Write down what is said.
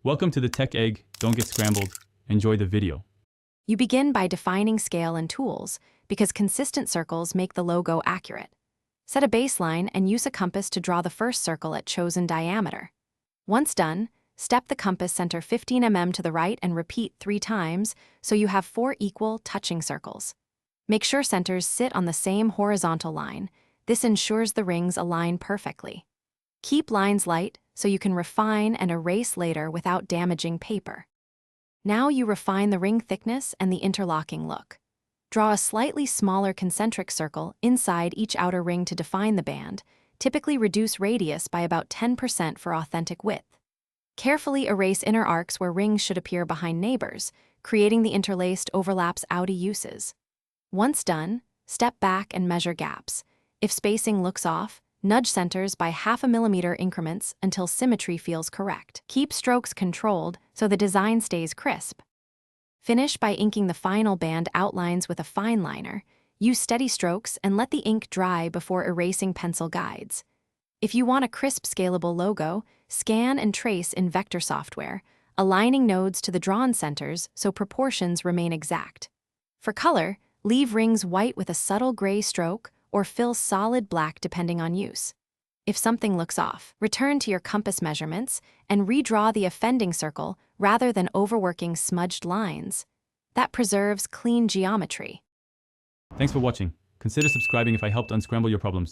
Welcome to the Tech Egg. Don't get scrambled. Enjoy the video. You begin by defining scale and tools, because consistent circles make the logo accurate. Set a baseline and use a compass to draw the first circle at chosen diameter. Once done, step the compass center 15 mm to the right and repeat 3 times so you have 4 equal touching circles. Make sure centers sit on the same horizontal line. This ensures the rings align perfectly. Keep lines light so you can refine and erase later without damaging paper. Now you refine the ring thickness and the interlocking look. Draw a slightly smaller concentric circle inside each outer ring to define the band. Typically reduce radius by about 10% for authentic width. Carefully erase inner arcs where rings should appear behind neighbors, creating the interlaced overlaps Audi uses. Once done, step back and measure gaps. If spacing looks off, nudge centers by 0.5 mm increments until symmetry feels correct. Keep strokes controlled so the design stays crisp. Finish by inking the final band outlines with a fine liner. Use steady strokes and let the ink dry before erasing pencil guides. If you want a crisp, scalable logo, scan and trace in vector software, aligning nodes to the drawn centers so proportions remain exact. For color, leave rings white with a subtle gray stroke or fill solid black depending on use. If something looks off, return to your compass measurements and redraw the offending circle rather than overworking smudged lines. That preserves clean geometry. Thanks for watching. Consider subscribing if I helped unscramble your problems.